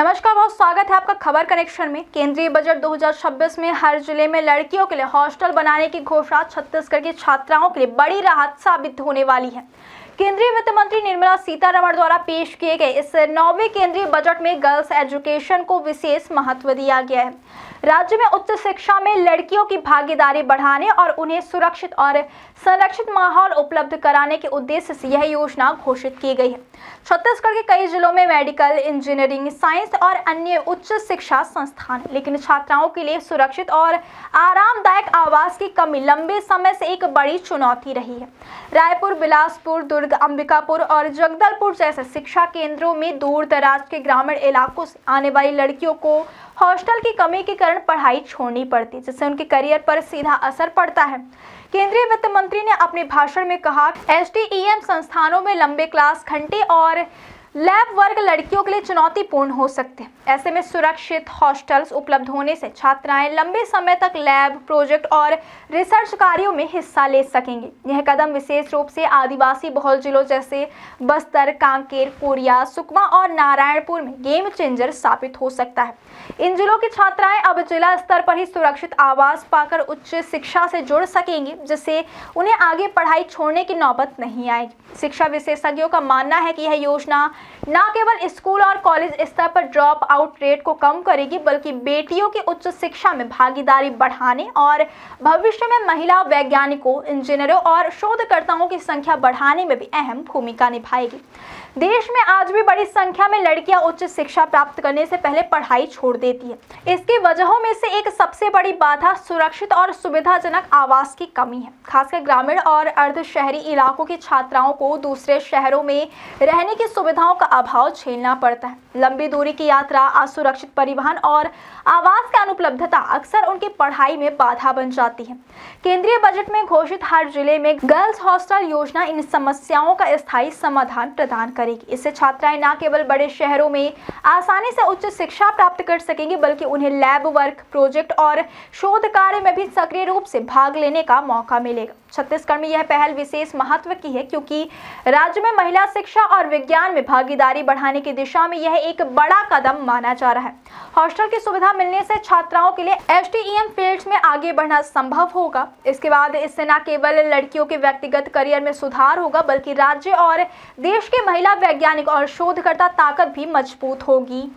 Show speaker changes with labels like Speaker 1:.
Speaker 1: नमस्कार, बहुत स्वागत है आपका खबर कनेक्शन में। केंद्रीय बजट 2026 में हर जिले में लड़कियों के लिए हॉस्टल बनाने की घोषणा छत्तीसगढ़ की छात्राओं के लिए बड़ी राहत साबित होने वाली है। केंद्रीय वित्त मंत्री निर्मला सीतारमण द्वारा पेश किए गए इस 9वें केंद्रीय बजट में गर्ल्स एजुकेशन को विशेष महत्व दिया गया है। राज्य में उच्च शिक्षा में लड़कियों की भागीदारी बढ़ाने और उन्हें सुरक्षित और संरक्षित माहौल उपलब्ध कराने के उद्देश्य से यह योजना घोषित की गई है। छत्तीसगढ़ के कई जिलों में मेडिकल, इंजीनियरिंग, साइंस और अन्य उच्च शिक्षा संस्थान, लेकिन छात्राओं के लिए सुरक्षित और आरामदायक आवास की कमी लंबे समय से एक बड़ी चुनौती रही है। रायपुर, बिलासपुर, दुर्ग, अंबिकापुर और जगदलपुर जैसे शिक्षा केंद्रों में दूर दराज के ग्रामीण इलाकों से आने वाली लड़कियों को हॉस्टल की कमी के कारण पढ़ाई छोड़नी पड़ती, जिससे उनके करियर पर सीधा असर पड़ता है। केंद्रीय वित्त मंत्री ने अपने भाषण में कहा, एसटीईएम संस्थानों में लंबे क्लास घंटे और लैब वर्ग लड़कियों के लिए चुनौतीपूर्ण हो सकते हैं। ऐसे में सुरक्षित हॉस्टल्स उपलब्ध होने से छात्राएं लंबे समय तक लैब, प्रोजेक्ट और रिसर्च कार्यों में हिस्सा ले सकेंगे। यह कदम विशेष रूप से आदिवासी बहुल जिलों जैसे बस्तर, कांकेर, कोरिया, सुकमा और नारायणपुर में गेम चेंजर साबित हो सकता है। इन जिलों की छात्राएं अब जिला स्तर पर ही सुरक्षित आवास पाकर उच्च शिक्षा से जुड़ सकेंगी, जिससे उन्हें आगे पढ़ाई छोड़ने की नौबत नहीं आएगी। शिक्षा विशेषज्ञों का मानना है कि यह योजना न केवल स्कूल और कॉलेज स्तर पर ड्रॉप आउट रेट को कम करेगी, बल्कि बेटियों की उच्च शिक्षा में भागीदारी बढ़ाने और भविष्य में महिला वैज्ञानिकों, इंजीनियरों और शोधकर्ताओं की संख्या बढ़ाने में भी अहम भूमिका निभाएगी। देश में आज भी बड़ी संख्या में लड़कियां उच्च शिक्षा प्राप्त करने से पहले पढ़ाई छोड़ देती है। इसकी वजहों में से एक सबसे बड़ी बाधा सुरक्षित और सुविधाजनक आवास की कमी है। खासकर ग्रामीण और अर्ध शहरी इलाकों की छात्राओं को दूसरे शहरों में रहने की सुविधाओं का अभाव झेलना पड़ता है। लंबी दूरी की यात्रा, असुरक्षित परिवहन और आवास की अनुपलब्धता अक्सर उनकी पढ़ाई में बाधा बन जाती है। केंद्रीय बजट में घोषित हर जिले में गर्ल्स हॉस्टल योजना इन समस्याओं का स्थायी समाधान प्रदान करेगी। इससे छात्राएं न केवल बड़े शहरों में आसानी से उच्च शिक्षा प्राप्त कर सकेंगी, बल्कि उन्हें लैब वर्क, प्रोजेक्ट और शोध कार्य में भी सक्रिय रूप से भाग लेने का मौका मिलेगा। छत्तीसगढ़ में यह पहल विशेष महत्व की है, क्योंकि राज्य में महिला शिक्षा और विज्ञान में भागीदारी बढ़ाने की दिशा में यह एक बड़ा कदम माना जा रहा है। हॉस्टल की सुविधा मिलने से छात्राओं के लिए एसटीईएम फील्ड्स में आगे बढ़ना संभव होगा। इसके बाद इससे न केवल लड़कियों के व्यक्तिगत करियर में सुधार होगा, बल्कि राज्य और देश के महिला वैज्ञानिक और शोधकर्ता ताकत भी मजबूत होगी।